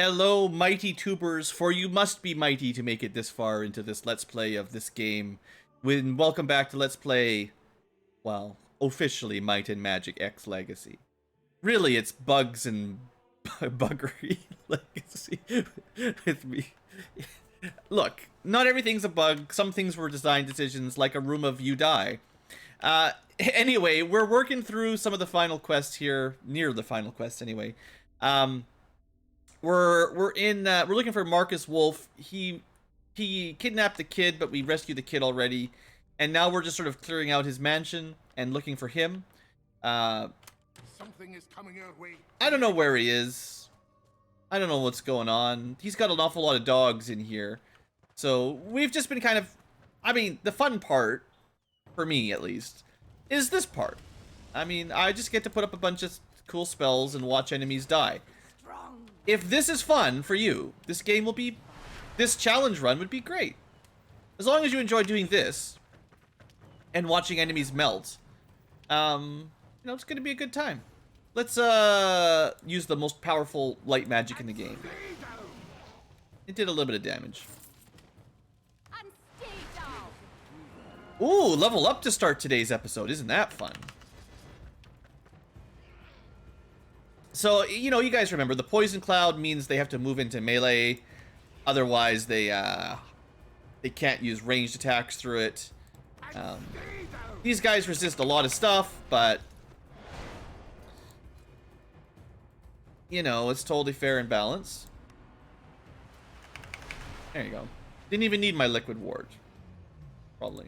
Hello, mighty tubers, for you must be mighty to make it this far into this Let's Play of this game. Welcome back to Let's Play, well, officially Might and Magic X Legacy. Really, it's bugs and buggery legacy with me. Look, not everything's a bug. Some things were design decisions, like a room of you die. Anyway, we're working through some of the final quests here, near the final quest anyway. We're looking for Marcus Wolfe. He kidnapped the kid, but we rescued the kid already, and now we're just sort of clearing out his mansion and looking for him. Something is coming our way. I don't know where he is. I don't know what's going on. He's got an awful lot of dogs in here, so we've just been kind of, I mean, the fun part, for me at least, is this part. I mean, I just get to put up a bunch of cool spells and watch enemies die. If this is fun for you, this challenge run would be great. As long as you enjoy doing this and watching enemies melt, it's gonna be a good time. Let's use the most powerful light magic in the game. It did a little bit of damage. Ooh, level up to start today's episode. Isn't that fun? So, you guys remember, the poison cloud means they have to move into melee. Otherwise, they can't use ranged attacks through it. These guys resist a lot of stuff, but, it's totally fair and balanced. There you go. Didn't even need my liquid ward. Probably.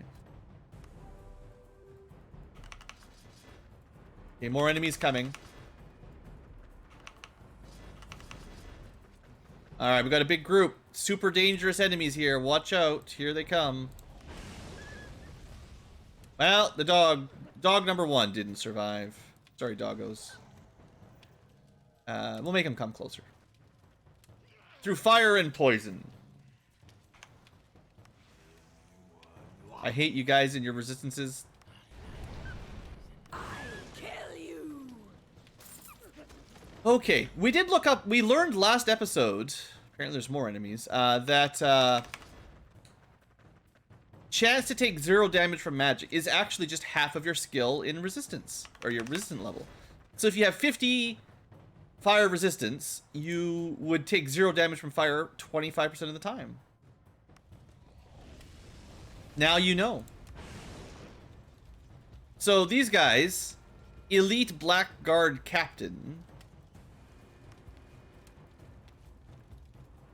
Okay, more enemies coming. Alright, we got a big group. Super dangerous enemies here. Watch out. Here they come. Well, the dog number 1 didn't survive. Sorry, doggos. We'll make him come closer. Through fire and poison. I hate you guys and your resistances. Okay, we learned last episode, apparently there's more enemies, that chance to take 0 damage from magic is actually just half of your skill in resistance, or your resistant level. So if you have 50 fire resistance, you would take 0 damage from fire 25% of the time. Now you know. So these guys, Elite Blackguard Captain.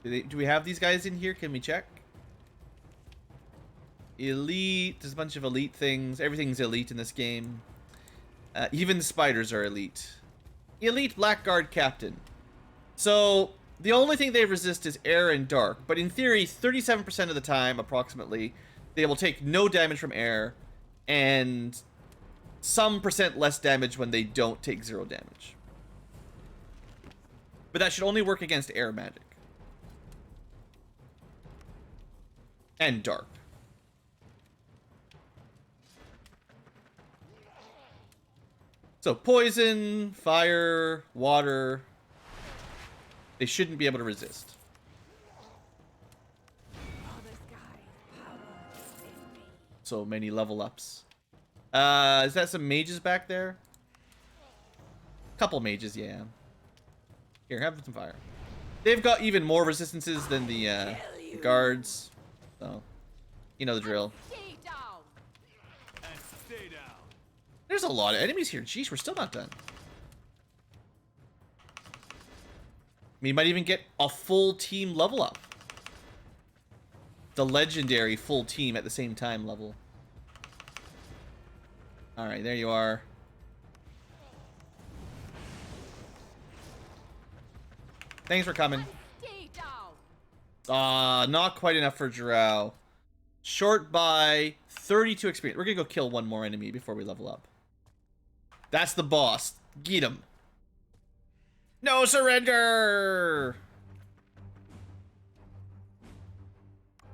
Do we have these guys in here? Can we check? Elite. There's a bunch of elite things. Everything's elite in this game. Even the spiders are elite. Elite Blackguard Captain. So, the only thing they resist is air and dark. But in theory, 37% of the time, approximately, they will take no damage from air. And some percent less damage when they don't take 0 damage. But that should only work against air magic. And dark. So poison, fire, water, they shouldn't be able to resist. So many level ups. Is that some mages back there? Couple mages, yeah. Here, have some fire. They've got even more resistances than the guards. So, you know the drill. There's a lot of enemies here. Jeez, we're still not done. We might even get a full team level up. The legendary full team at the same time level. Alright, there you are. Thanks for coming. Not quite enough for Drow. Short by 32 experience. We're gonna go kill one more enemy before we level up. That's the boss. Get him. No surrender!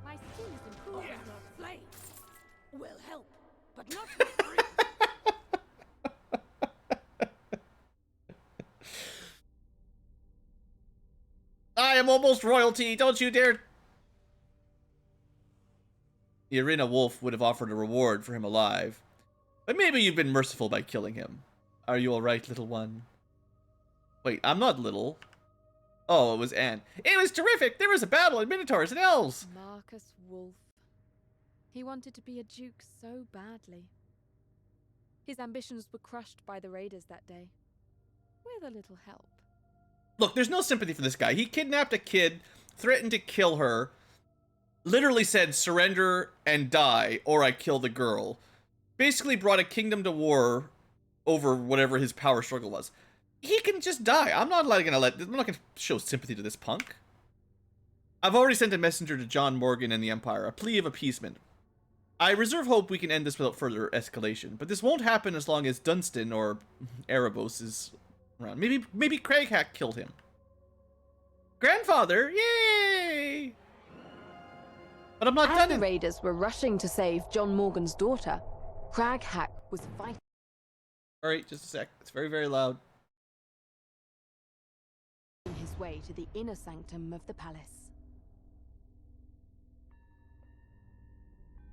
My skin is improving. Flame will help, but not for free. I am almost royalty. Don't you dare. The arena Wolfe would have offered a reward for him alive. But maybe you've been merciful by killing him. Are you alright, little one? Wait, I'm not little. Oh, it was Anne. It was terrific! There was a battle of minotaurs and elves! Marcus Wolfe. He wanted to be a duke so badly. His ambitions were crushed by the raiders that day. With a little help. Look, there's no sympathy for this guy. He kidnapped a kid, threatened to kill her, literally said, surrender and die, or I kill the girl. Basically brought a kingdom to war over whatever his power struggle was. He can just die. I'm not gonna show sympathy to this punk. I've already sent a messenger to John Morgan and the Empire, a plea of appeasement. I reserve hope we can end this without further escalation, but this won't happen as long as Dunstan or Erebos is around. Maybe Craighack killed him. Grandfather, yay! But I'm not As done. the raiders were rushing to save John Morgan's daughter, Craighack was fighting Alright, just a sec. It's very, very loud. his way to the inner sanctum of the palace.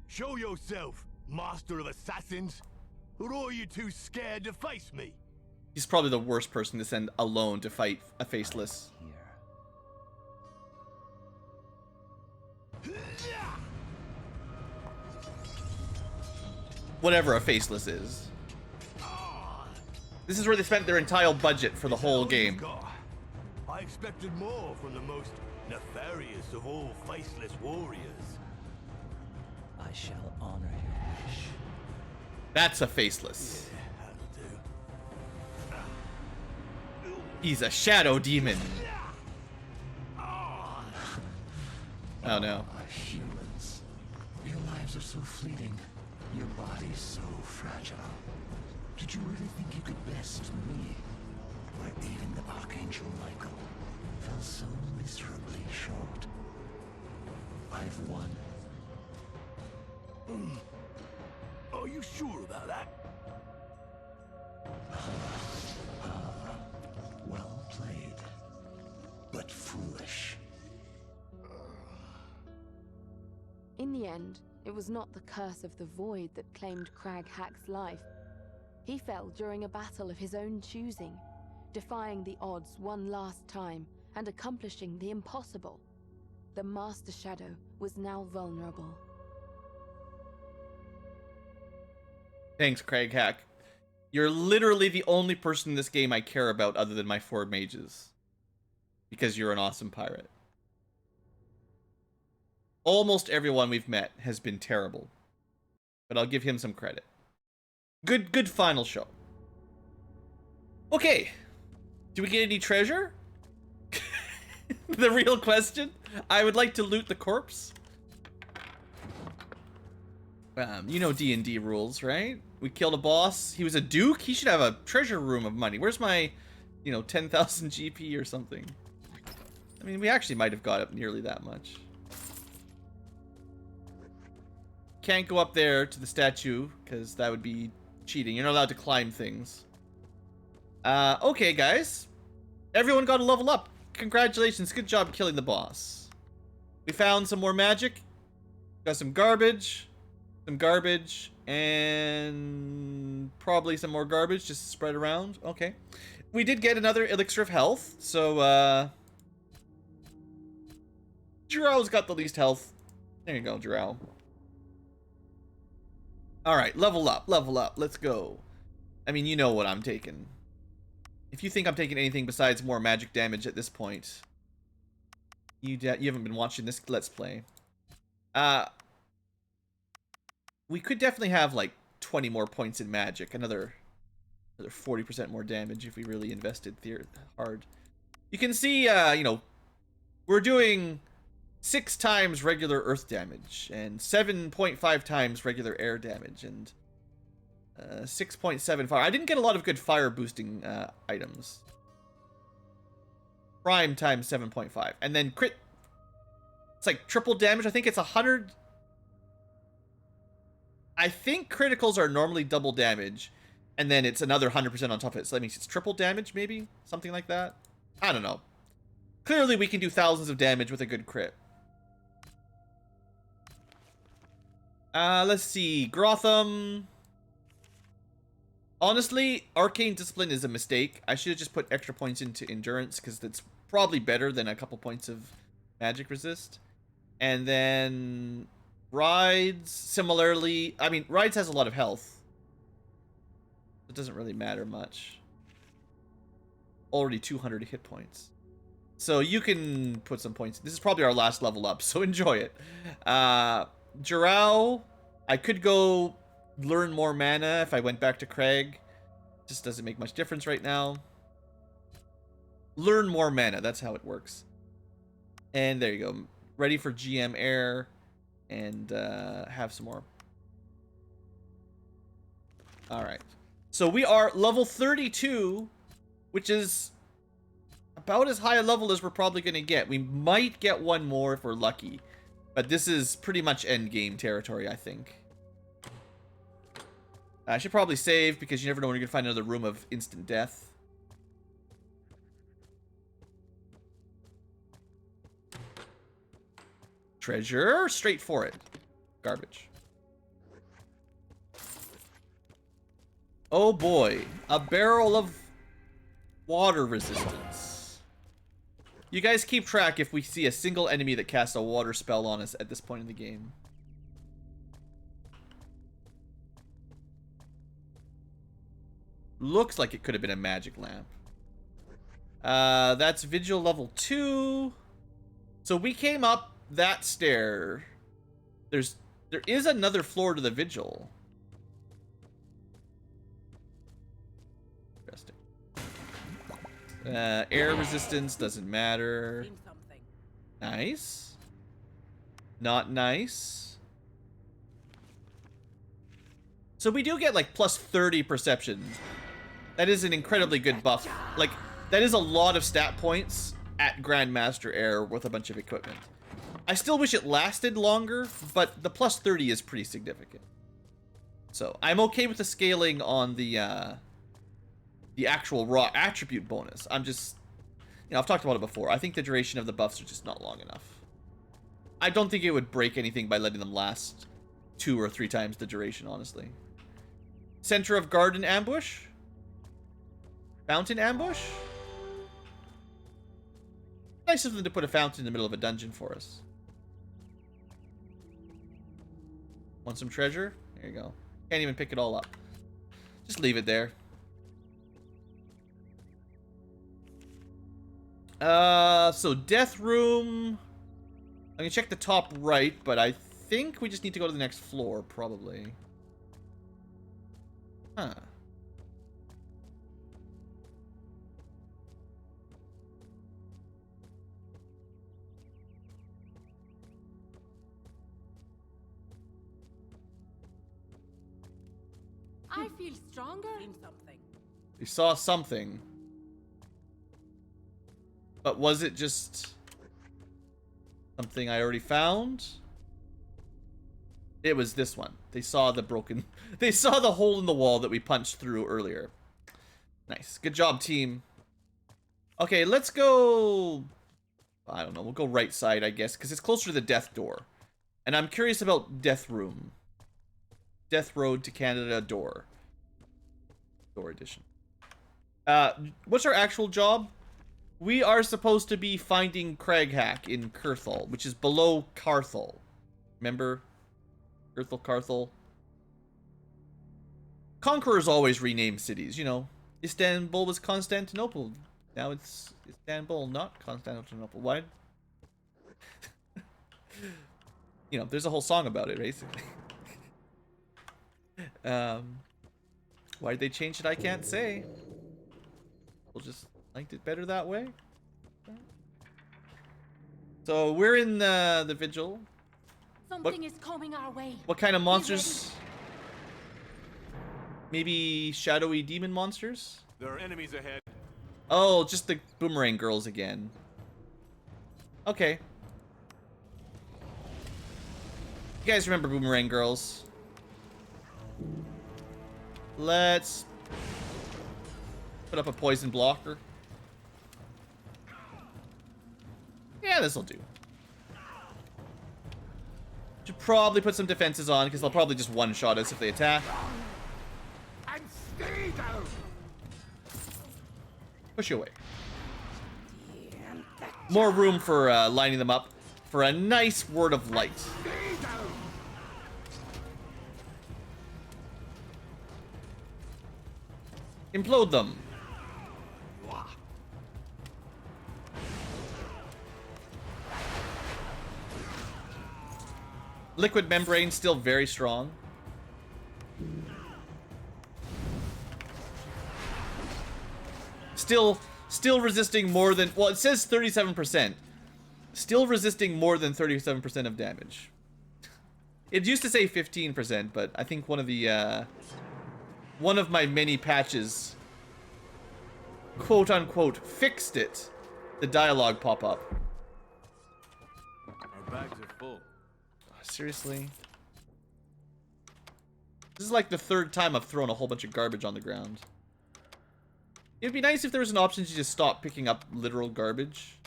Show yourself, master of assassins! Or are you too scared to face me? He's probably the worst person to send alone to fight a faceless. Whatever a faceless is. This is where they spent their entire budget for the whole game. I expected more from the most nefarious of all faceless warriors. I shall honor your wish. That's a faceless. That'll do. He's a shadow demon. Oh no. Humans. Your lives are so fleeting. Your body's so fragile. Did you really think you could best me? Where even the Archangel Michael fell so miserably short. I've won. Are you sure about that? Well played. But foolish. In the end, it was not the curse of the void that claimed Craighack's life. He fell during a battle of his own choosing, defying the odds one last time and accomplishing the impossible. The Master Shadow was now vulnerable. Thanks, Craighack. You're literally the only person in this game I care about other than my 4 mages. Because you're an awesome pirate. Almost everyone we've met has been terrible. But I'll give him some credit. Good final show. Okay. Do we get any treasure? The real question? I would like to loot the corpse. You know D&D rules, right? We killed a boss. He was a duke. He should have a treasure room of money. Where's my, 10,000 GP or something? I mean, we actually might have got up nearly that much. Can't go up there to the statue, because that would be cheating. You're not allowed to climb things. Okay, guys. Everyone got a level up. Congratulations. Good job killing the boss. We found some more magic. Got some garbage. Some garbage. And probably some more garbage just spread around. Okay. We did get another elixir of health. So, Drow got the least health. There you go, Drow. Alright, level up, let's go. I mean, you know what I'm taking. If you think I'm taking anything besides more magic damage at this point, you haven't been watching this Let's Play. We could definitely have, like, 20 more points in magic. Another 40% more damage if we really invested hard. You can see, we're doing 6 times regular earth damage, and 7.5 times regular air damage, and 6.75. I didn't get a lot of good fire boosting items. Prime times 7.5. And then crit, it's like triple damage. I think it's 100. I think criticals are normally double damage, and then it's another 100% on top of it. So that means it's triple damage, maybe? Something like that? I don't know. Clearly, we can do thousands of damage with a good crit. Let's see. Grotham. Honestly, Arcane Discipline is a mistake. I should have just put extra points into Endurance, because that's probably better than a couple points of Magic Resist. And then Rides, similarly. I mean, Rides has a lot of health. It doesn't really matter much. Already 200 hit points. So you can put some points. This is probably our last level up, so enjoy it. Jarrell, I could go learn more mana if I went back to Craig. Just doesn't make much difference right now. Learn more mana, that's how it works. And there you go. Ready for GM Air and have some more. Alright. So we are level 32, which is about as high a level as we're probably going to get. We might get one more if we're lucky. But this is pretty much endgame territory, I think. I should probably save, because you never know when you're going to find another room of instant death. Treasure. Straight for it. Garbage. Oh boy. A barrel of water resistance. You guys keep track if we see a single enemy that casts a water spell on us at this point in the game. Looks like it could have been a magic lamp. That's Vigil level 2. So we came up that stair. There is another floor to the Vigil. Interesting. Air resistance doesn't matter. Nice. Not nice. So we do get like plus 30 perception. That is an incredibly good buff. Like, that is a lot of stat points at Grandmaster Air with a bunch of equipment. I still wish it lasted longer, but the plus 30 is pretty significant. So I'm okay with the scaling on the actual raw attribute bonus. I'm just, you know, I've talked about it before. I think the duration of the buffs are just not long enough. I don't think it would break anything by letting them last 2 or 3 times the duration, honestly. Center of Garden Ambush? Fountain Ambush? Nice of them to put a fountain in the middle of a dungeon for us. Want some treasure? There you go. Can't even pick it all up. Just leave it there. So Death Room. I'm gonna check the top right, but I think we just need to go to the next floor, probably. Huh. I feel stronger in something. We saw something. But was it just something I already found? It was this one. They saw the broken... They saw the hole in the wall that we punched through earlier. Nice. Good job, team. Okay, let's go... I don't know. We'll go right side, I guess, because it's closer to the death door. And I'm curious about Death Room. Death Road to Canada door. Door edition. What's our actual job? We are supposed to be finding Craghack in Kurthal, which is below Carthal. Remember? Carthal. Conquerors always rename cities, you know. Istanbul was Constantinople. Now it's Istanbul, not Constantinople. Why? You know, there's a whole song about it, basically. Why did they change it? I can't say. We'll just liked it better that way. So we're in the Vigil. Something is coming our way. What kind of monsters? Maybe shadowy demon monsters? There are enemies ahead. Oh, just the boomerang girls again. Okay. You guys remember boomerang girls? Let's put up a poison blocker. Yeah, this'll do. Should probably put some defenses on, because they'll probably just one-shot us if they attack. And stay down. Push you away. More room for lining them up for a nice word of light. Stay down. Implode them. Liquid membrane still very strong. Still resisting more than, well, it says 37%. Still resisting more than 37% of damage. It used to say 15%, but I think one of my many patches, quote unquote, fixed it. The dialogue pop up. Our bags are full. Seriously? This is like the third time I've thrown a whole bunch of garbage on the ground. It'd be nice if there was an option to just stop picking up literal garbage.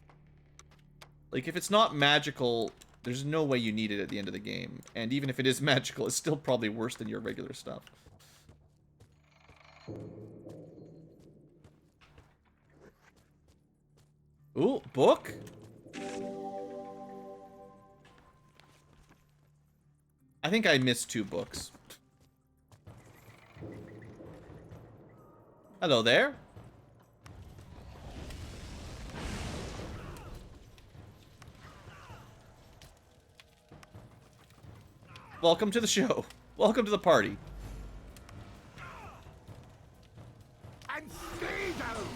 Like, if it's not magical, there's no way you need it at the end of the game. And even if it is magical, it's still probably worse than your regular stuff. Ooh, book? I think I missed 2 books. Hello there. Welcome to the show. Welcome to the party. And stay down.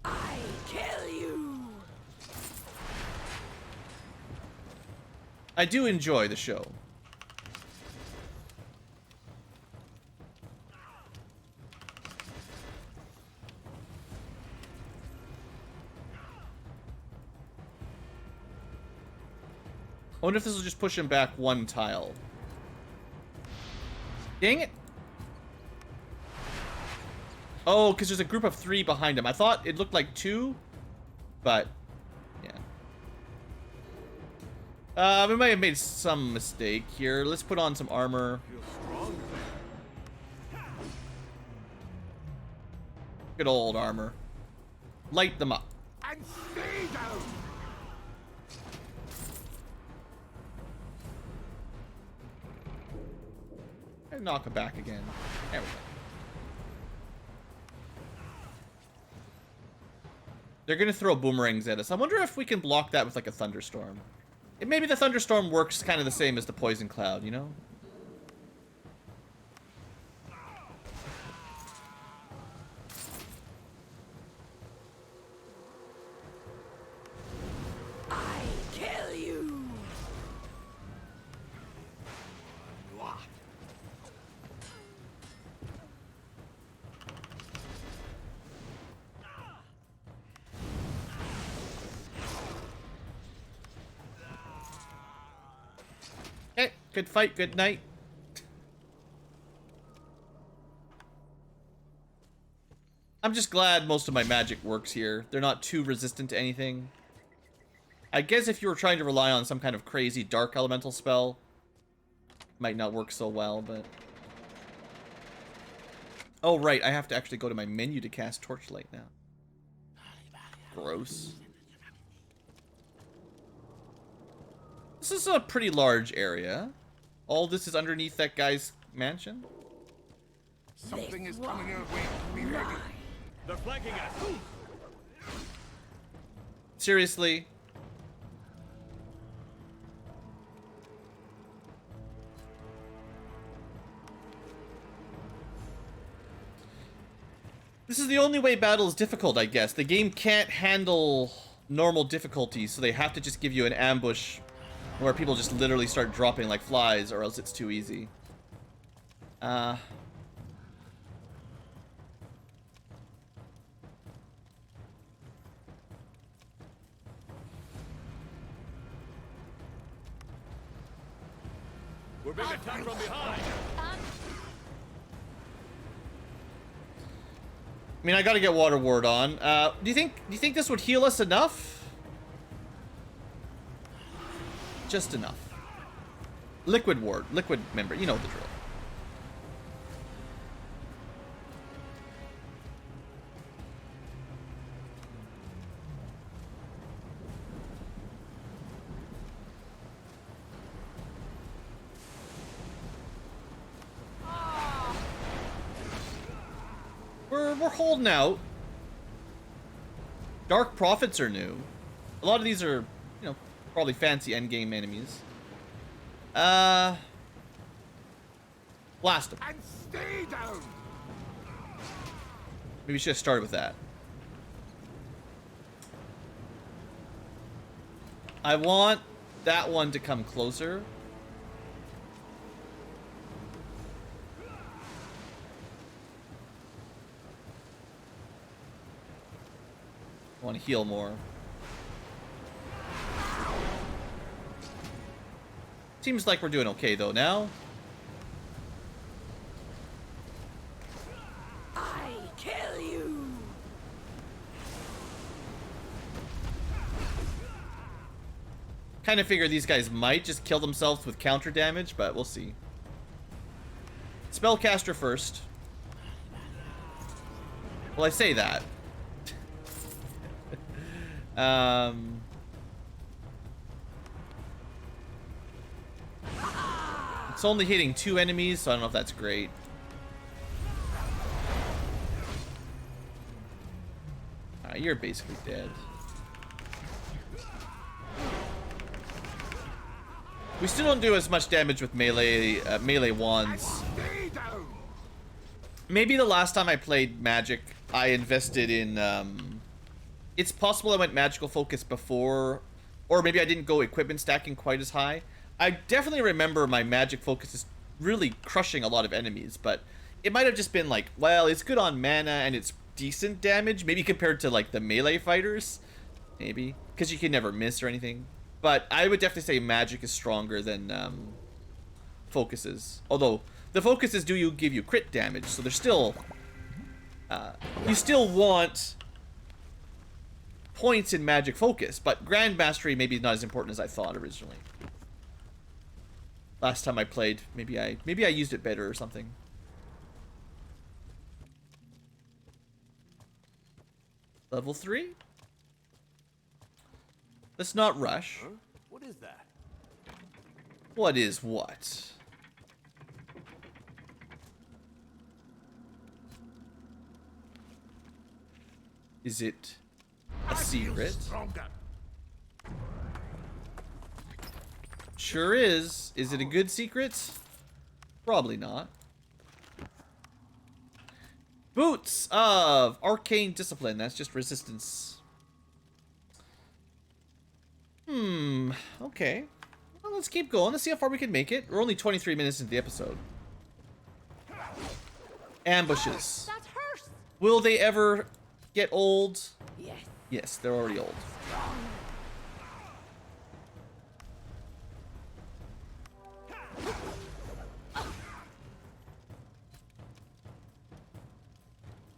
I kill you. I do enjoy the show. I wonder if this will just push him back 1 tile. Dang it. Oh, because there's a group of 3 behind him. I thought it looked like 2, but yeah. We might have made some mistake here. Let's put on some armor. Feel stronger. Good old armor. Light them up. And stay down. And knock it back again. There we go. They're gonna throw boomerangs at us. I wonder if we can block that with like a thunderstorm. Maybe the thunderstorm works kind of the same as the poison cloud, you know? I kill you. Okay, good fight, good night. I'm just glad most of my magic works here. They're not too resistant to anything. I guess if you were trying to rely on some kind of crazy dark elemental spell, might not work so well, but... Oh, right, I have to actually go to my menu to cast Torchlight now. Gross. This is a pretty large area. All this is underneath that guy's mansion. Something is coming your way. Be ready. They're flanking us. Seriously? This is the only way battle is difficult, I guess. The game can't handle normal difficulties, so they have to just give you an ambush where people just literally start dropping like flies, or else it's too easy. We're being attacked from behind. I mean, I gotta get Water Ward on. Do you think this would heal us enough? Just enough. Liquid Ward. Liquid member. You know the drill. We're holding out. Dark Prophets are new. A lot of these are, you know, probably fancy endgame enemies. Blast them. And stay down. Maybe we should have started with that. I want that one to come closer. I want to heal more. Seems like we're doing okay though now. I kill you. Kind of figure these guys might just kill themselves with counter damage, but we'll see. Spellcaster first. Well, I say that. It's only hitting 2 enemies, so I don't know if that's great. Alright, you're basically dead. We still don't do as much damage with melee wands. Maybe the last time I played Magic, I invested in, it's possible I went magical focus before, or maybe I didn't go equipment stacking quite as high. I definitely remember my magic focus is really crushing a lot of enemies, but it might have just been like, well, it's good on mana and it's decent damage, maybe compared to like the melee fighters, maybe, because you can never miss or anything. But I would definitely say magic is stronger than focuses, although the focuses do give you crit damage, so there's still, you still want points in magic focus, but grand mastery maybe not as important as I thought originally. Last time I played, maybe I used it better or something. Level 3? Let's not rush. Huh? What is that? What is what? Is it a secret? Sure is. Is it a good secret? Probably not. Boots of Arcane Discipline. That's just resistance. Okay. Well, let's keep going. Let's see how far we can make it. We're only 23 minutes into the episode. Ambushes. That hurts. Will they ever get old? Yes. Yes, they're already old.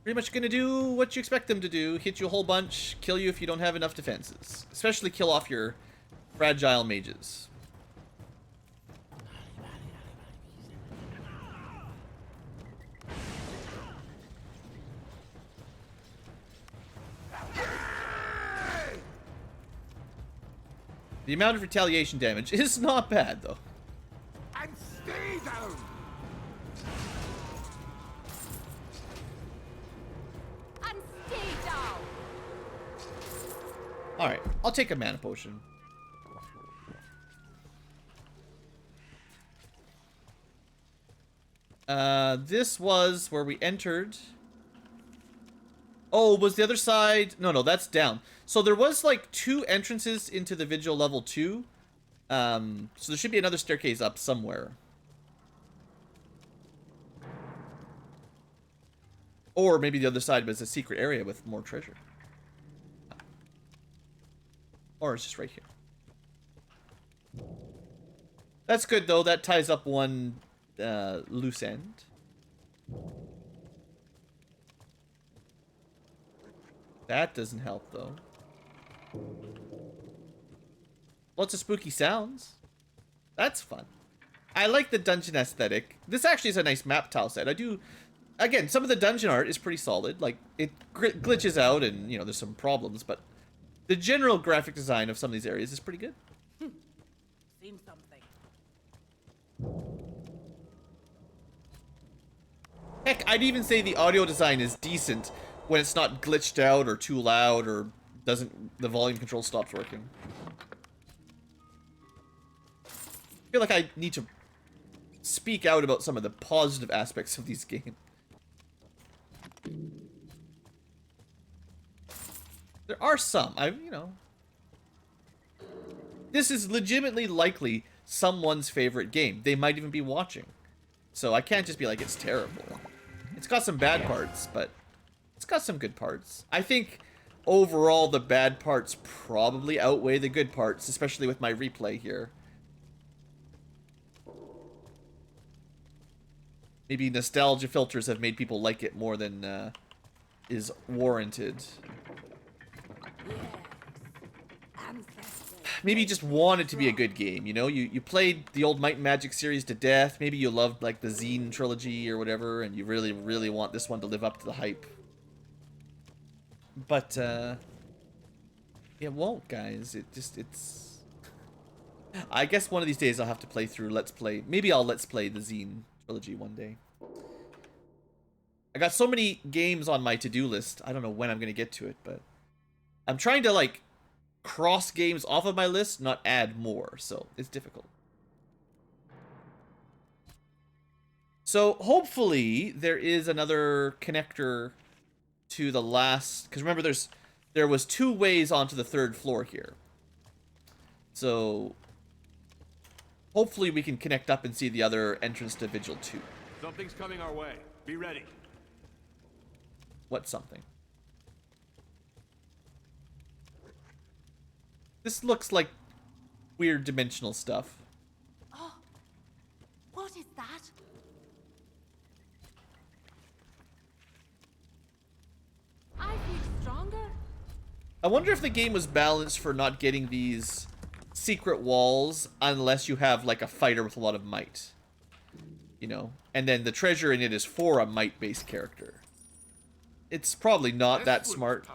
Pretty much gonna do what you expect them to do. Hit you a whole bunch, kill you if you don't have enough defenses. Especially kill off your fragile mages. The amount of retaliation damage is not bad, though. And stay down. And stay down. Alright, I'll take a mana potion. This was where we entered. Oh, was the other side? No, that's down. So there was like 2 entrances into the Vigil level 2. So there should be another staircase up somewhere. Or maybe the other side was a secret area with more treasure. Or it's just right here. That's good though. That ties up one loose end. That doesn't help, though. Lots of spooky sounds. That's fun. I like the dungeon aesthetic. This actually is a nice map tile set. I do... Again, some of the dungeon art is pretty solid. Like, it glitches out and, you know, there's some problems, but the general graphic design of some of these areas is pretty good. Seen something. Heck, I'd even say the audio design is decent when it's not glitched out or too loud or the volume control stops working. I feel like I need to speak out about some of the positive aspects of these games. There are some. You know. This is legitimately likely someone's favorite game. They might even be watching. So I can't just be like, it's terrible. It's got some bad parts, but it's got some good parts. I think overall the bad parts probably outweigh the good parts, especially with my replay here. Maybe nostalgia filters have made people like it more than is warranted. Maybe you just want it to be a good game, you know? You played the old Might and Magic series to death. Maybe you loved, like, the Zine trilogy or whatever, and you really, really want this one to live up to the hype. But, it won't, guys. It's... I guess one of these days I'll have to play through Let's Play. Maybe I'll Let's Play the Zine trilogy one day. I got so many games on my to-do list. I don't know when I'm going to get to it, but... I'm trying to, like, cross games off of my list, not add more, so it's difficult. So, hopefully, there is another connector to the last... Because remember, there was 2 ways onto the 3rd floor here. So... Hopefully we can connect up and see the other entrance to Vigil 2. Something's coming our way. Be ready. What's something? This looks like weird dimensional stuff. Oh, what is that? I feel stronger. I wonder if the game was balanced for not getting these secret walls unless you have like a fighter with a lot of might. You know? And then the treasure in it is for a might-based character. It's probably not that smart.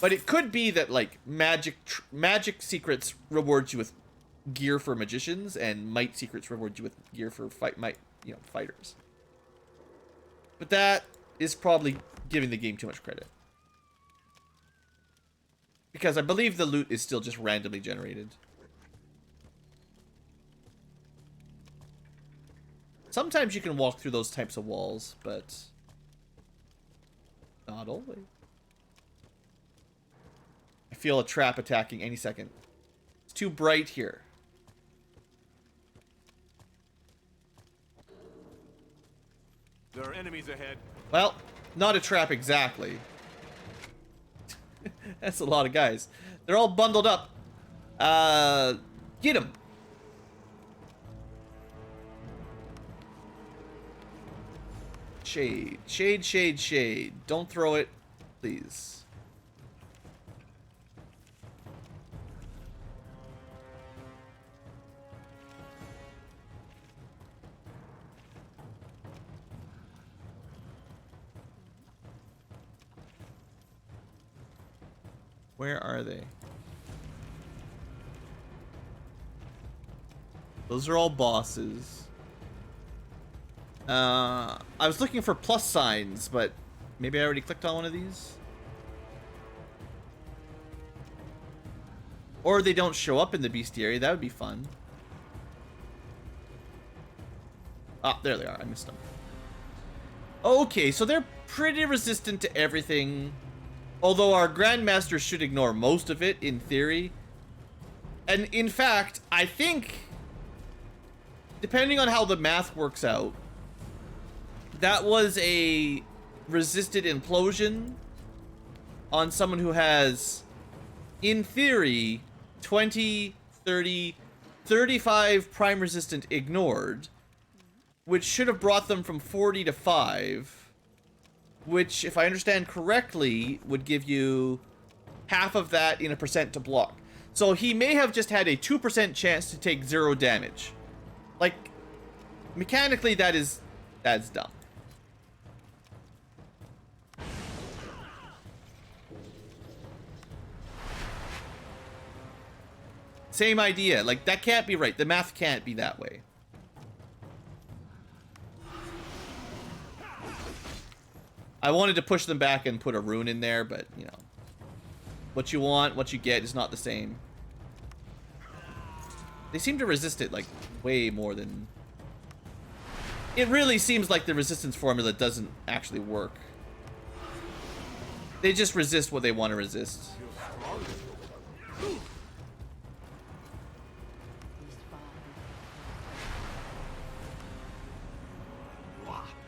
But it could be that like magic secrets reward you with gear for magicians, and might secrets reward you with gear for fighters. But that is probably giving the game too much credit. Because I believe the loot is still just randomly generated. Sometimes you can walk through those types of walls, but not always. I feel a trap attacking any second. It's too bright here. There are enemies ahead. Well, not a trap exactly. That's a lot of guys. They're all bundled up. Get them. Shade. Shade, shade, shade. Don't throw it, please. Where are they? Those are all bosses. I was looking for plus signs, but maybe I already clicked on one of these. Or they don't show up in the bestiary. That would be fun. Ah, there they are. I missed them. Okay, so they're pretty resistant to everything. Although our Grandmaster should ignore most of it, in theory. And in fact, I think, depending on how the math works out, that was a resisted implosion on someone who has, in theory, 20, 30, 35 prime resistant ignored, which should have brought them from 40 to 5. which, if I understand correctly, would give you half of that in a percent to block. So he may have just had a 2% chance to take 0 damage. Like, mechanically, that's dumb. Same idea. Like, that can't be right. The math can't be that way. I wanted to push them back and put a rune in there, but, you know. What you want, what you get is not the same. They seem to resist it, like, way more than... It really seems like the resistance formula doesn't actually work. They just resist what they want to resist.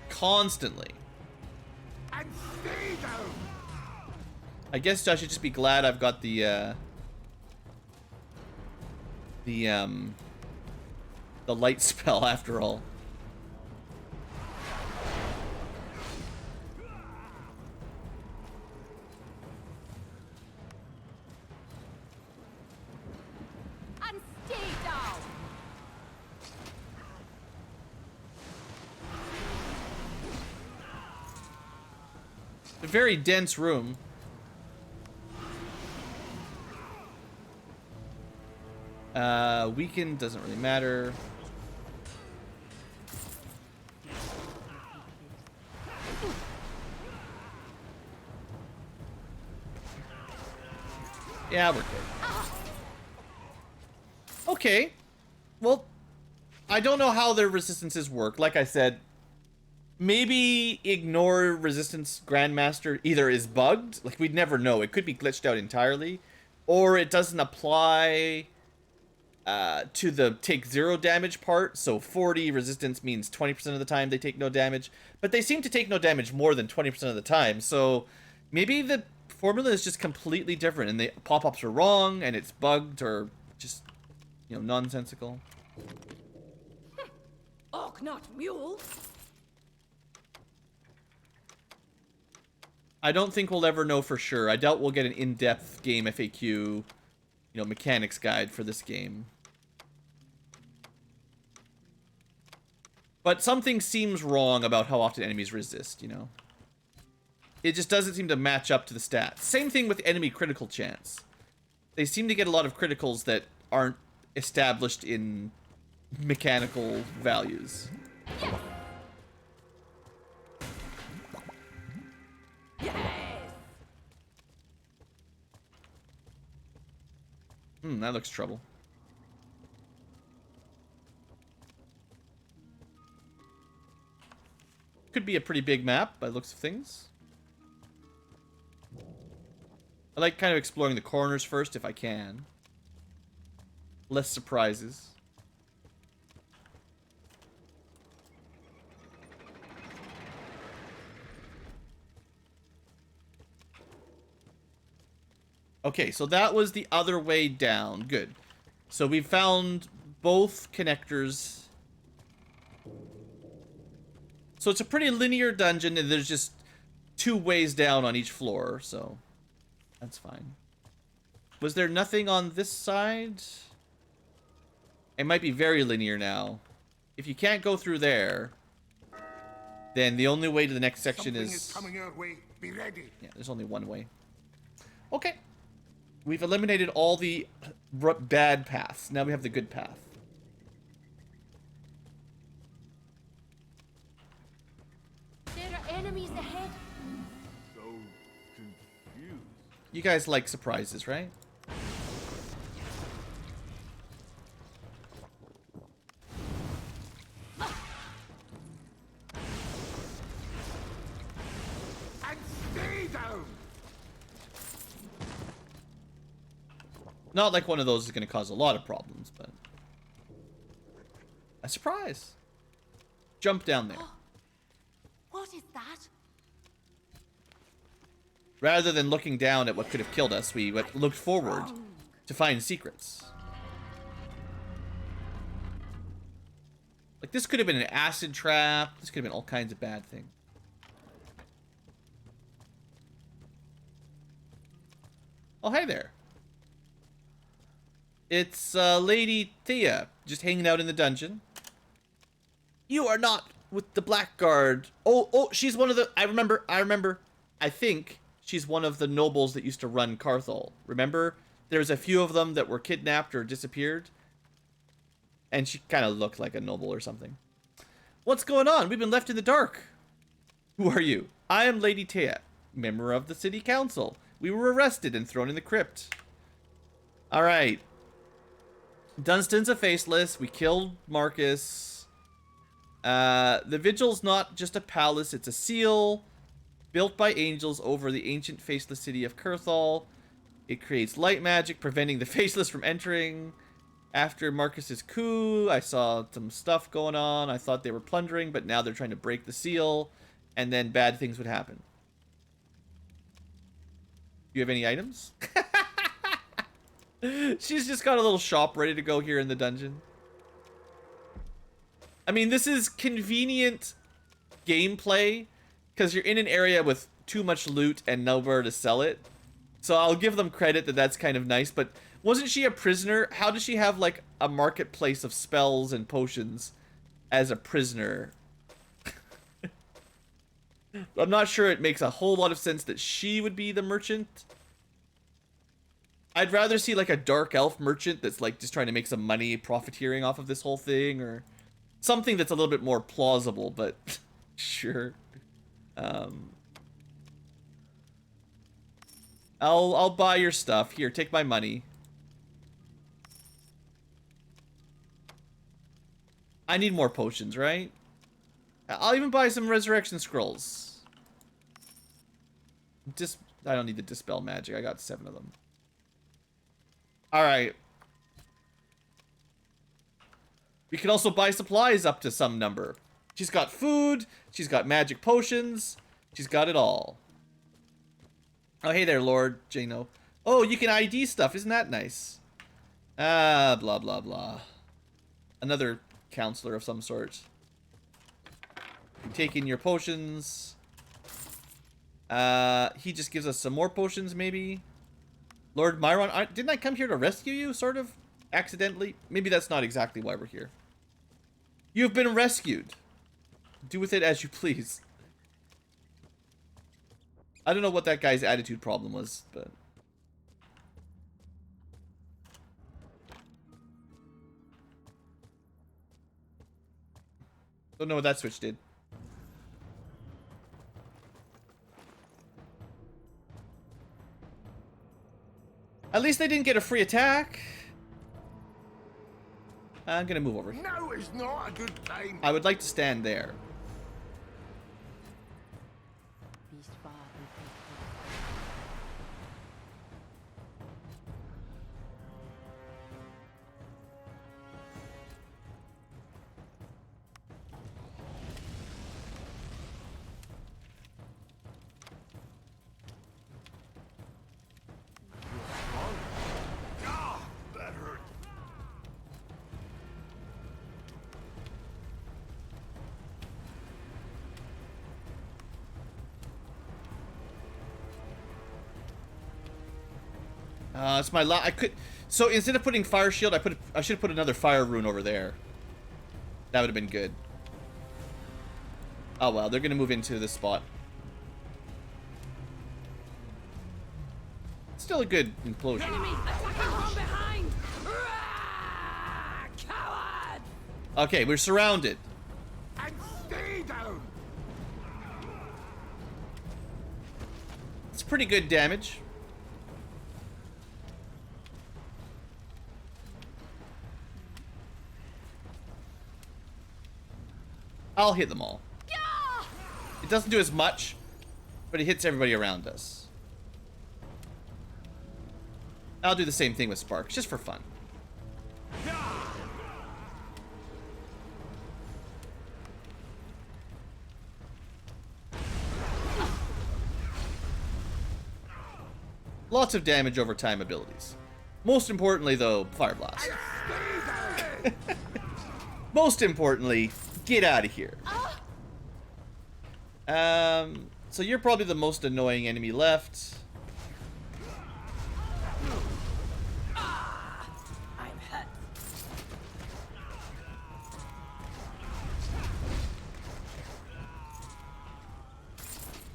Constantly. And stay down. I guess I should just be glad I've got the light spell after all. And stay down. A very dense room. Weaken doesn't really matter. Yeah, we're good. Okay. Well, I don't know how their resistances work. Like I said, maybe ignore resistance Grandmaster either is bugged, like we'd never know. It could be glitched out entirely, or it doesn't apply to the take 0 damage part. So 40 resistance means 20% of the time they take no damage, but they seem to take no damage more than 20% of the time. So maybe the formula is just completely different and the pop-ups are wrong and it's bugged or just, you know, nonsensical. Orc, not mule. I don't think we'll ever know for sure. I doubt we'll get an in-depth game FAQ, you know, mechanics guide for this game. But something seems wrong about how often enemies resist, you know. It just doesn't seem to match up to the stats. Same thing with enemy critical chance. They seem to get a lot of criticals that aren't established in mechanical values. That looks trouble. Could be a pretty big map by the looks of things. I like kind of exploring the corners first if I can. Less surprises. Okay, so that was the other way down. Good. So we found both connectors. So it's a pretty linear dungeon, and there's just 2 ways down on each floor, so that's fine. Was there nothing on this side? It might be very linear now. If you can't go through there, then the only way to the next section is coming our way. Be ready. Yeah, there's only one way. Okay. We've eliminated all the bad paths. Now we have the good path. There are enemies ahead. So confused. You guys like surprises, right? And stay down. Not like one of those is going to cause a lot of problems, but a surprise. Jump down there. What is that? Rather than looking down at what could have killed us, we looked forward to find secrets. Like, this could have been an acid trap. This could have been all kinds of bad things. Oh, hi there. It's Lady Taya, just hanging out in the dungeon. You are not with the Blackguard. Oh, she's one of the... I remember. I think she's one of the nobles that used to run Carthol. Remember? There's a few of them that were kidnapped or disappeared. And she kind of looked like a noble or something. What's going on? We've been left in the dark. Who are you? I am Lady Taya, member of the city council. We were arrested and thrown in the crypt. Alright. Dunstan's a faceless. We killed Marcus. The vigil's not just a palace, it's a seal. Built by angels over the ancient faceless city of Carthol. It creates light magic, preventing the faceless from entering. After Marcus's coup, I saw some stuff going on. I thought they were plundering, but now they're trying to break the seal. And then bad things would happen. Do you have any items? She's just got a little shop ready to go here in the dungeon. I mean, this is convenient gameplay because you're in an area with too much loot and nowhere to sell it. So I'll give them credit that that's kind of nice, but wasn't she a prisoner? How does she have like a marketplace of spells and potions as a prisoner? I'm not sure it makes a whole lot of sense that she would be the merchant. I'd rather see like a dark elf merchant that's like just trying to make some money profiteering off of this whole thing, or something that's a little bit more plausible, but sure. I'll buy your stuff. Here, take my money. I need more potions, right? I'll even buy some resurrection scrolls. I don't need the dispel magic. I got 7 of them. Alright. We can also buy supplies up to some number. She's got food. She's got magic potions. She's got it all. Oh, hey there, Lord Jano. Oh, you can ID stuff. Isn't that nice? Blah, blah, blah. Another counselor of some sort. Take in your potions. He just gives us some more potions, maybe. Lord Myron, didn't I come here to rescue you, sort of? Accidentally? Maybe that's not exactly why we're here. You've been rescued. Do with it as you please. I don't know what that guy's attitude problem was, but... Don't know what that switch did. At least they didn't get a free attack. I'm gonna move over here. No, it's not a good time. I would like to stand there. Beast far and Ah, that hurt. It's my I could. So instead of putting fire shield, I should have put another fire rune over there. That would have been good. Oh well, they're gonna move into this spot. Still a good implosion. Enemies attacking from behind! Ah, coward! Okay, we're surrounded. And stay down. It's pretty good damage. I'll hit them all. It doesn't do as much, but it hits everybody around us. I'll do the same thing with Sparks, just for fun. Lots of damage over time abilities. Most importantly, though, Fire Blast. Most importantly, get out of here. So you're probably the most annoying enemy left.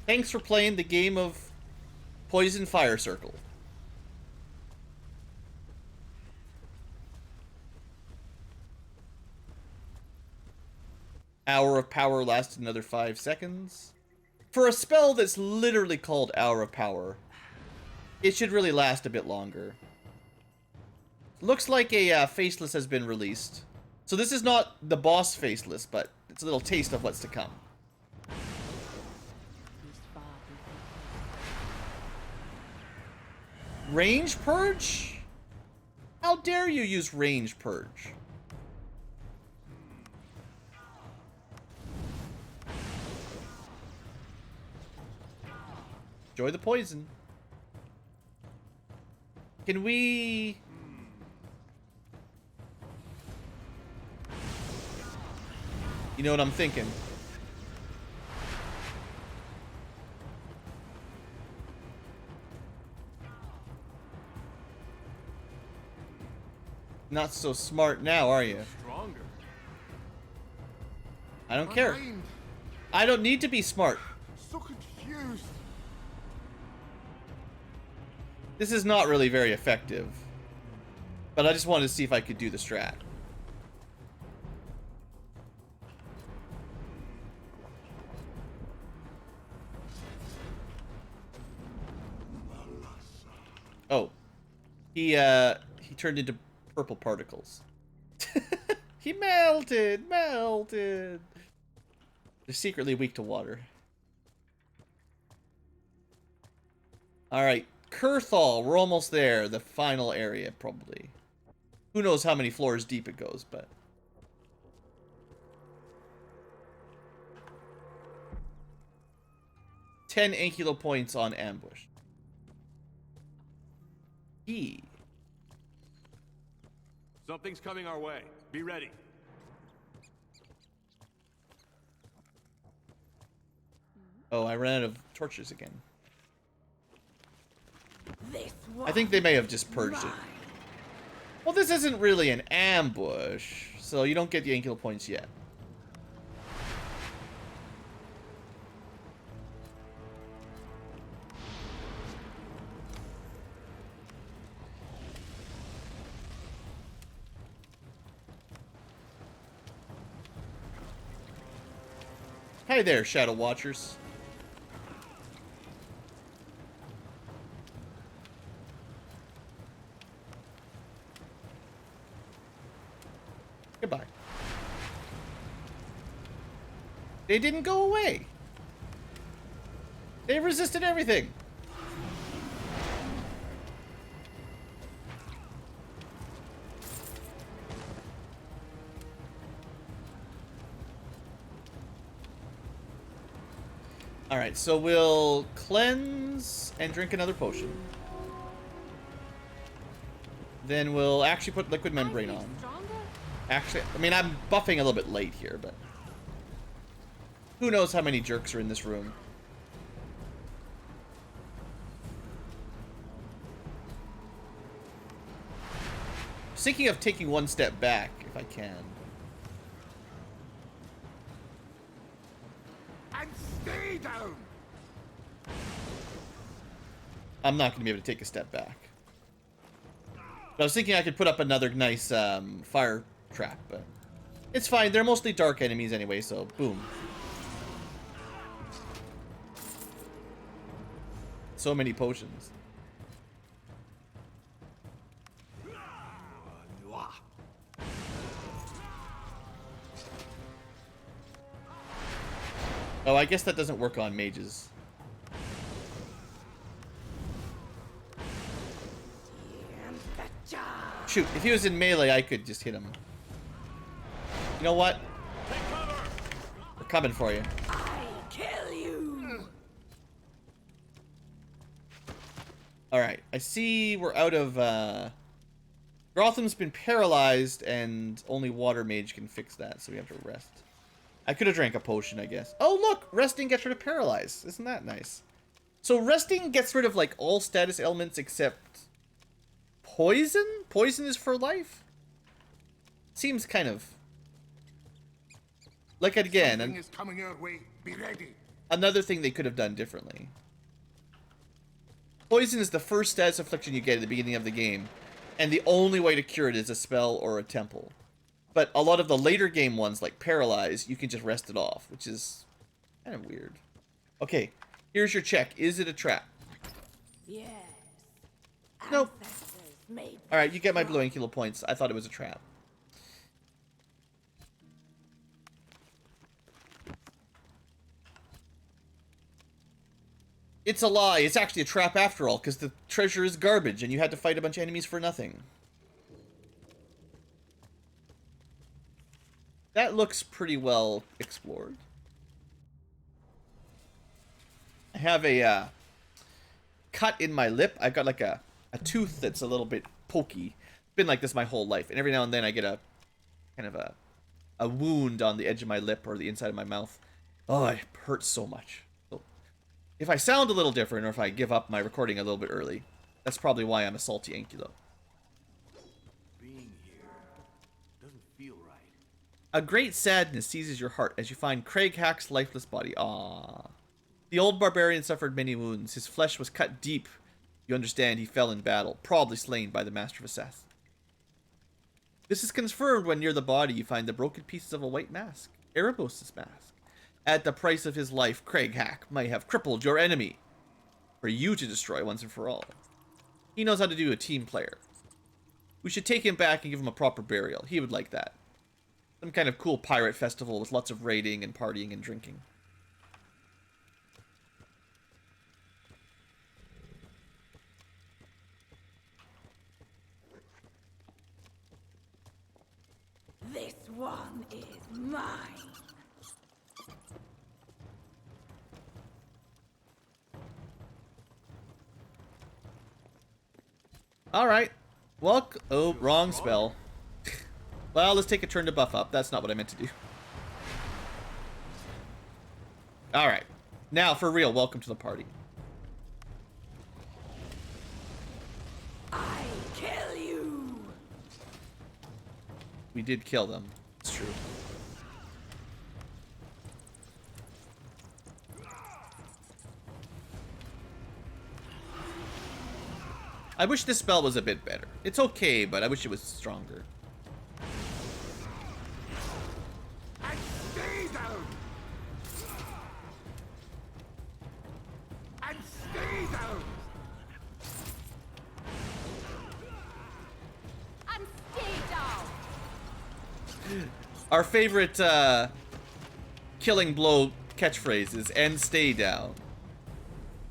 Thanks for playing the game of Poison Fire Circle. Hour of Power lasted another 5 seconds. For a spell that's literally called Hour of Power, it should really last a bit longer. Looks like a Faceless has been released. So this is not the boss Faceless, but it's a little taste of what's to come. Range Purge? How dare you use Range Purge? Enjoy the poison. Can we... You know what I'm thinking? Not so smart now, are you? Stronger. I don't care. I don't need to be smart. So confused. This is not really very effective. But I just wanted to see if I could do the strat. Oh. He turned into purple particles. He melted! They're secretly weak to water. Alright. Kurthal, we're almost there. The final area, probably. Who knows how many floors deep it goes, but... $10 points on ambush. E. Something's coming our way. Be ready. Oh, I ran out of torches again. This I think they may have just purged it. Well, this isn't really an ambush, so you don't get the Ankylo points yet. Hi there, Shadow Watchers. Goodbye. They didn't go away. They resisted everything. Alright, so we'll cleanse and drink another potion. Then we'll actually put liquid membrane on. Actually, I mean, I'm buffing a little bit late here, but... Who knows how many jerks are in this room. I was thinking of taking one step back, if I can. And stay down. I'm not going to be able to take a step back. But I was thinking I could put up another nice fire trap, but it's fine. They're mostly dark enemies anyway, so boom. So many potions. Oh, I guess that doesn't work on mages. Shoot, if he was in melee, I could just hit him. You know what? We're coming for you. I kill you. Alright, I see we're out of, Grotham's been paralyzed, and only Water Mage can fix that, so we have to rest. I could have drank a potion, I guess. Oh, look! Resting gets rid of paralyze. Isn't that nice? So resting gets rid of, like, all status elements except... poison? Poison is for life? Seems kind of... Like, again... Something is coming our way. Be ready. another thing they could have done differently. Poison is the first status affliction you get at the beginning of the game, and the only way to cure it is a spell or a temple. But a lot of the later game ones, like Paralyze, you can just rest it off, which is kind of weird. Okay, here's your check. Is it a trap? Yes. Nope. Ancestors made Alright, you get my BlueAnkylo points. I thought it was a trap. It's a lie. It's actually a trap after all, because the treasure is garbage and you had to fight a bunch of enemies for nothing. That looks pretty well explored. I have a cut in my lip. I've got like a tooth that's a little bit pokey. It's been like this my whole life. And every now and then I get a kind of a wound on the edge of my lip or the inside of my mouth. Oh, it hurts so much. So if I sound a little different or if I give up my recording a little bit early, that's probably why I'm a salty Ankylo. Being here doesn't feel right. A great sadness seizes your heart as you find Craig Hack's lifeless body. Ah. The old barbarian suffered many wounds. His flesh was cut deep. You understand he fell in battle, probably slain by the Master of Assassins. This is confirmed when near the body you find the broken pieces of a white mask, Erebos' mask. At the price of his life, Craig Hack might have crippled your enemy for you to destroy once and for all. He knows how to do a team player. We should take him back and give him a proper burial. He would like that. Some kind of cool pirate festival with lots of raiding and partying and drinking. This one is mine. Alright. Well, oh, wrong spell. Well, let's take a turn to buff up. That's not what I meant to do. Alright. Now, for real, welcome to the party. I kill you. We did kill them. It's true. I wish this spell was a bit better. It's okay, but I wish it was stronger. And stay down! And stay down! And stay down. Our favorite killing blow catchphrase is "and stay down."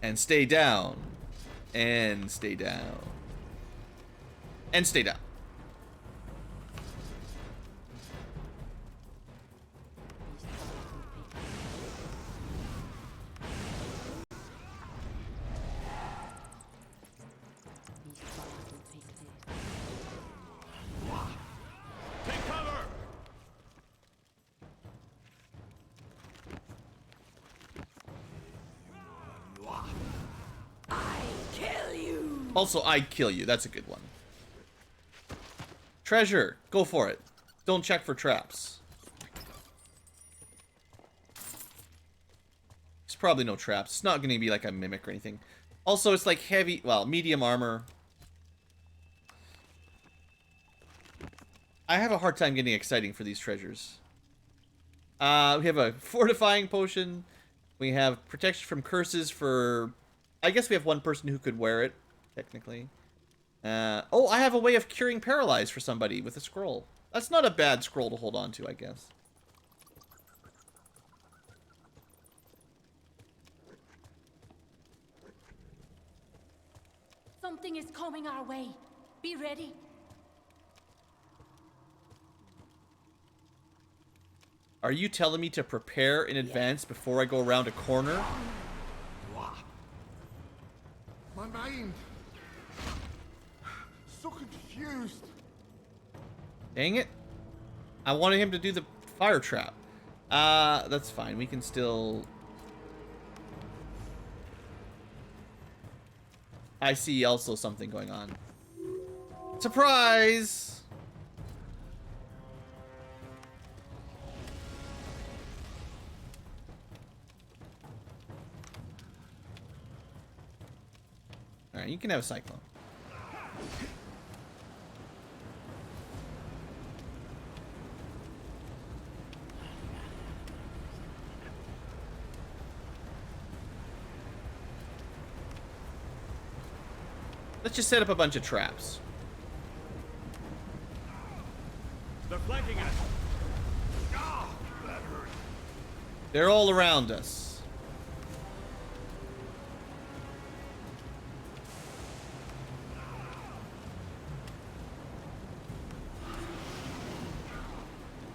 And stay down. And stay down. And stay down. Take cover! I kill you. Also, I kill you. That's a good one. Treasure. Go for it. Don't check for traps. There's probably no traps. It's not going to be like a mimic or anything. Also, it's like heavy, well, medium armor. I have a hard time getting exciting for these treasures. We have a fortifying potion. We have protection from curses for... I guess we have one person who could wear it, technically. Oh, I have a way of curing paralyze for somebody with a scroll. That's not a bad scroll to hold on to, I guess. Something is coming our way. Be ready. Are you telling me to prepare in advance before I go around a corner? My mind. So confused. Dang it. I wanted him to do the fire trap. That's fine. We can still... I see also something going on. Surprise! Alright, you can have a cyclone. Let's just set up a bunch of traps. They're flanking us. Ah, that hurt. They're all around us.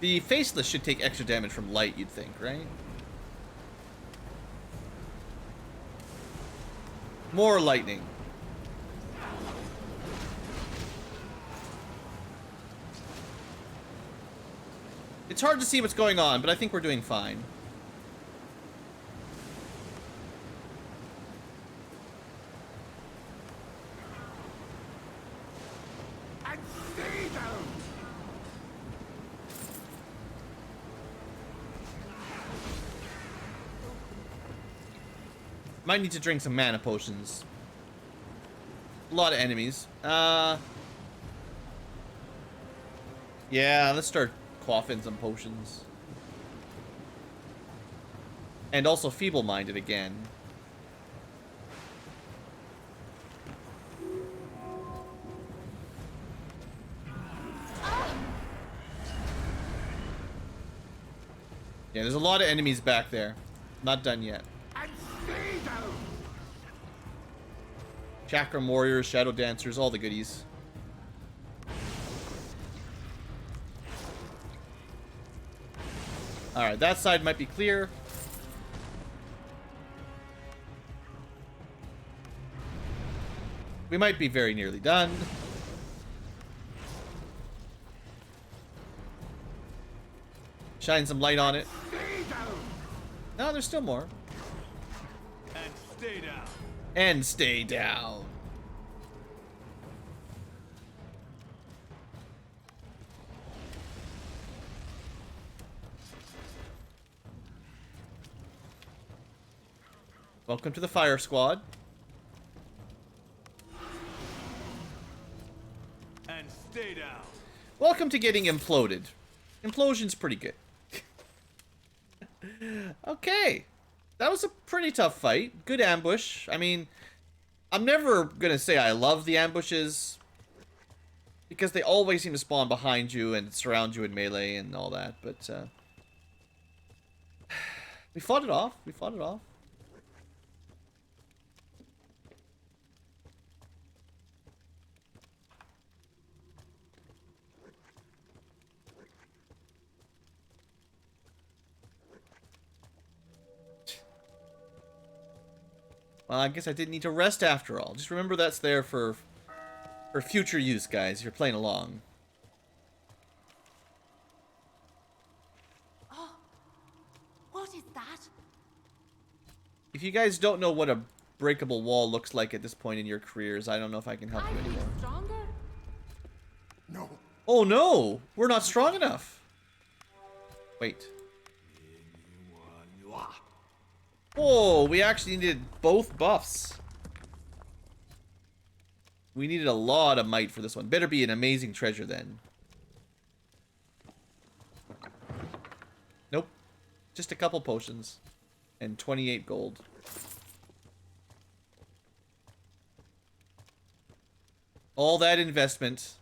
The faceless should take extra damage from light, you'd think, right? More lightning. It's hard to see what's going on, but I think we're doing fine. And stay down. Might need to drink some mana potions. A lot of enemies. Yeah, let's start quaffing some potions. And also feeble-minded again. Yeah, there's a lot of enemies back there. Not done yet. And stay down. Chakram warriors, shadow dancers, all the goodies. Alright, that side might be clear. We might be very nearly done. Shine some light on it. Stay down. No, there's still more. And stay down. And stay down. Welcome to the fire squad. And stay down. Welcome to getting imploded. Implosion's pretty good. Okay. That was a pretty tough fight. Good ambush. I mean, I'm never gonna say I love the ambushes, because they always seem to spawn behind you and surround you in melee and all that, but we fought it off. We fought it off. Well, I guess I didn't need to rest after all. Just remember that's there for future use, guys, if you're playing along. Oh, what is that? If you guys don't know what a breakable wall looks like at this point in your careers, I don't know if I can help I you feel anymore. stronger. No. Oh no! We're not strong enough! Wait. Oh, we actually needed both buffs. We needed a lot of might for this one. Better be an amazing treasure then. Nope. Just a couple potions. And 28 gold. All that investment.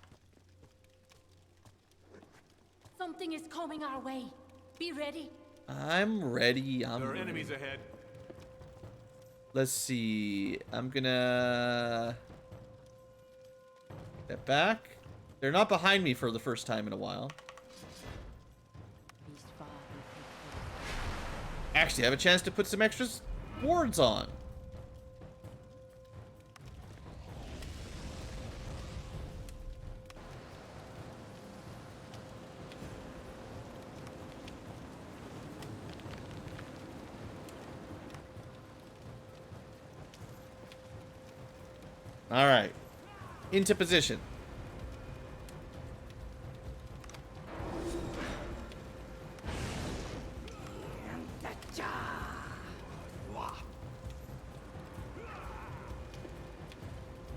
Something is coming our way. Be ready. I'm ready. There are ready. enemies ahead. Let's see. I'm gonna step back. They're not behind me for the first time in a while. Actually, I have a chance to put some extra wards on. All right, into position.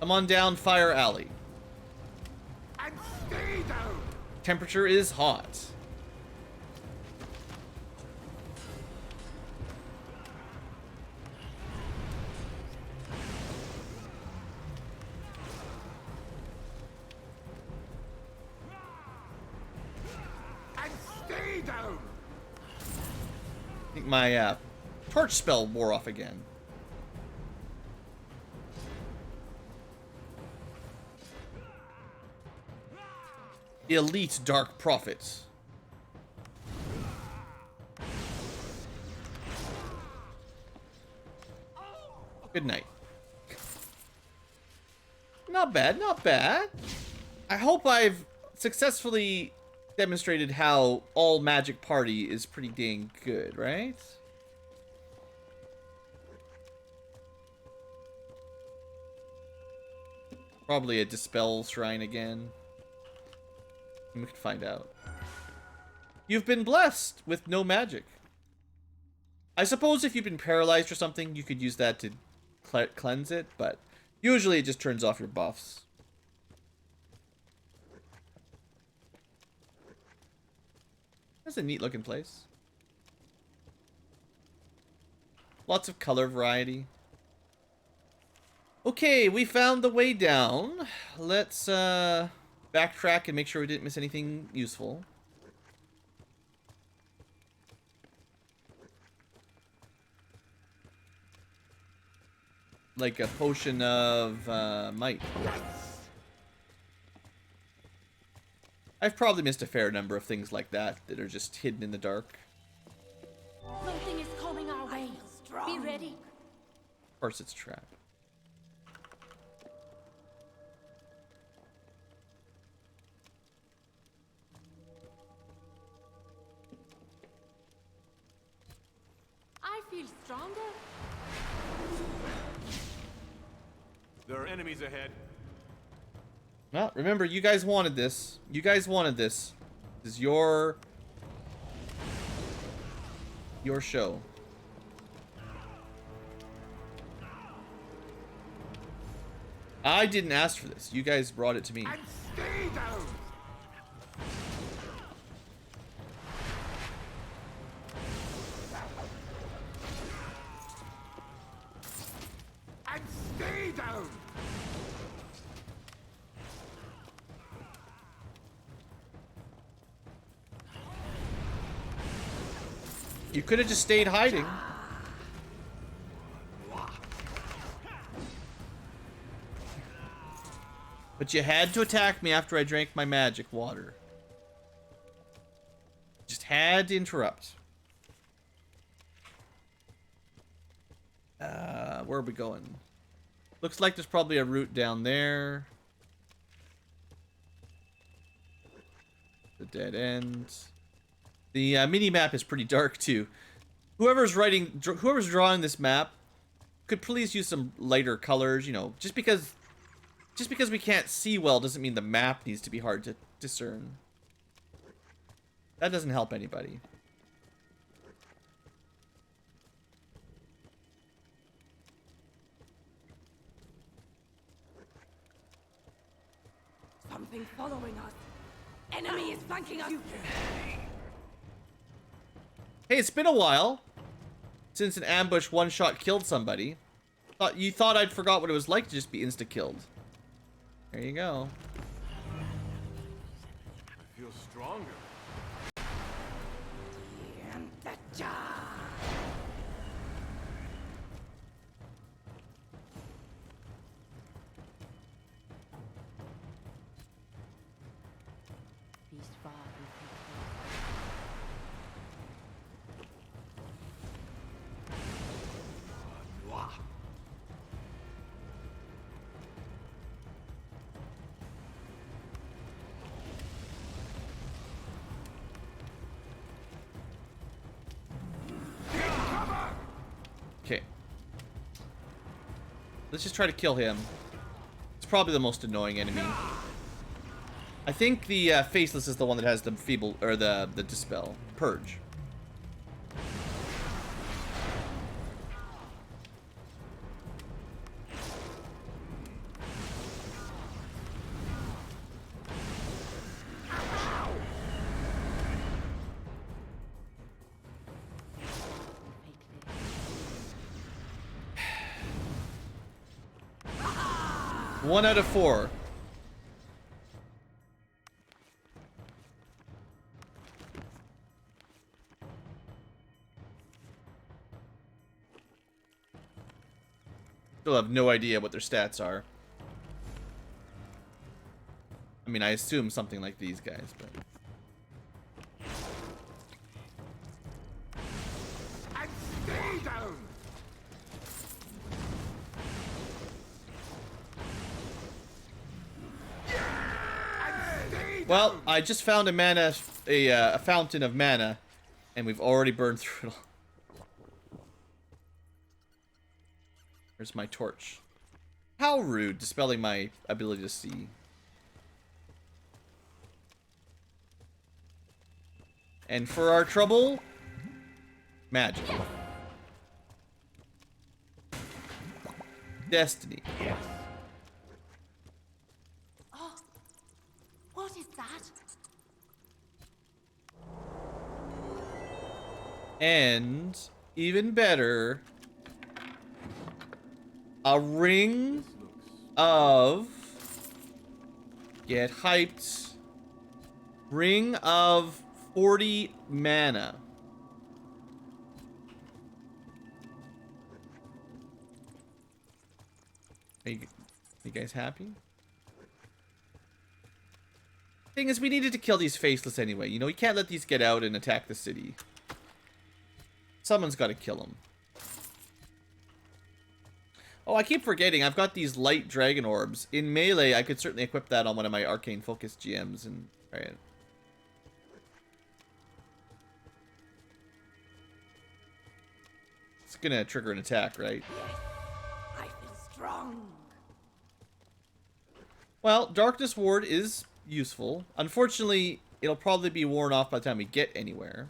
Come on down, Fire Alley. And stay down! Temperature is hot. And stay down! I think my torch spell wore off again. Elite Dark Prophet. Good night. Not bad, not bad. I hope I've successfully demonstrated how all Magic Party is pretty dang good, right? Probably a Dispel Shrine again. We can find out. You've been blessed with no magic. I suppose if you've been paralyzed or something, you could use that to cleanse it, but usually it just turns off your buffs. That's a neat looking place. Lots of color variety. Okay, we found the way down. Let's backtrack and make sure we didn't miss anything useful. Like a potion of might. I've probably missed a fair number of things like that that are just hidden in the dark. Something is coming our way. Be ready. Of course it's a trap. I feel stronger. There are enemies ahead. Well, remember, you guys wanted this. You guys wanted this. This is your show. I didn't ask for this. You guys brought it to me. And stay down! And stay down! You could have just stayed hiding. But you had to attack me after I drank my magic water. Just had to interrupt. Where are we going? Looks like there's probably a route down there. The dead end. The mini map is pretty dark too. Whoever's drawing this map could please use some lighter colors. You know, just because we can't see well doesn't mean the map needs to be hard to discern. That doesn't help anybody. Something following us. Enemy is flanking us. Hey, it's been a while since an ambush one-shot killed somebody. You thought I'd forgot what it was like to just be insta-killed. There you go. I feel stronger. Beast far and Okay. Let's just try to kill him. It's probably the most annoying enemy. I think the Faceless is the one that has the feeble, or the Dispel. Purge. 1 out of 4. Still have no idea what their stats are. I mean, I assume something like these guys, but... And stay down! Well, I just found a mana, a fountain of mana, and we've already burned through it all. There's my torch. How rude, dispelling my ability to see. And for our trouble, magic. Destiny. Oh, what is that? And even better, a ring of, get hyped, ring of 40 mana. Are you guys happy? Thing is, we needed to kill these faceless anyway. You know, you can't let these get out and attack the city. Someone's got to kill them. Oh, I keep forgetting. I've got these light dragon orbs. In melee, I could certainly equip that on one of my arcane focus GMs and try it. It's gonna trigger an attack, right? I feel strong. Well, Darkness Ward is useful. Unfortunately, it'll probably be worn off by the time we get anywhere.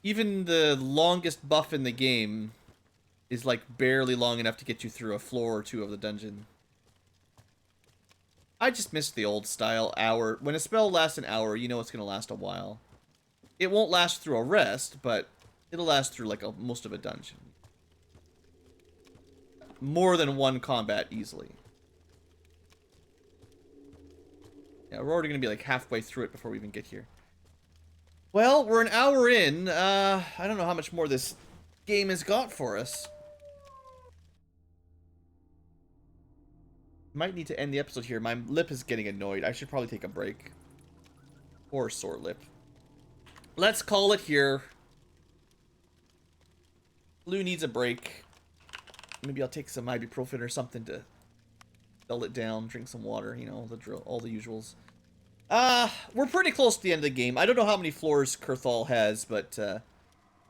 Even the longest buff in the game is like barely long enough to get you through a floor or two of the dungeon. I just miss the old style hour. When a spell lasts an hour, you know it's going to last a while. It won't last through a rest, but it'll last through like most of a dungeon. More than one combat easily. Yeah, we're already going to be like halfway through it before we even get here. Well, we're an hour in. I don't know how much more this game has got for us. Might need to end the episode here. My lip is getting annoyed. I should probably take a break. Or sore lip. Let's call it here. Blue needs a break. Maybe I'll take some ibuprofen or something to dull it down. Drink some water. You know, the drill, all the usuals. We're pretty close to the end of the game. I don't know how many floors Kurthal has, but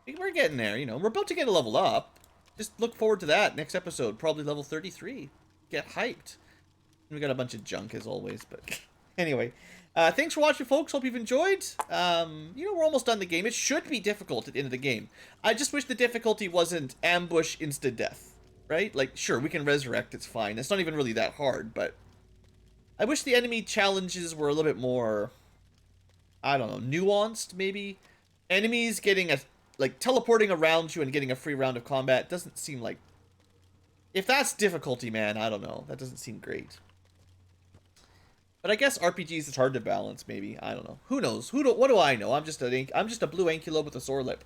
we're getting there. You know, we're about to get a level up. Just look forward to that next episode. Probably level 33. Get hyped. We got a bunch of junk as always, but anyway. Thanks for watching, folks. Hope you've enjoyed. You know, we're almost done the game. It should be difficult at the end of the game. I just wish the difficulty wasn't ambush insta-death, right? Like, sure, we can resurrect. It's fine. It's not even really that hard, but I wish the enemy challenges were a little bit more, I don't know, nuanced, maybe. Enemies getting like, teleporting around you and getting a free round of combat doesn't seem like... If that's difficulty, man, I don't know. That doesn't seem great. But I guess RPGs is hard to balance, maybe. I don't know. Who knows? What do I know? I'm just a BlueAnkylo with a sore lip.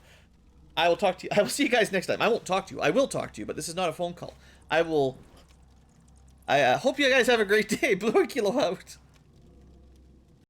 I will talk to you. I will see you guys next time. I won't talk to you. I will talk to you, but this is not a phone call. I hope you guys have a great day. BlueAnkylo out.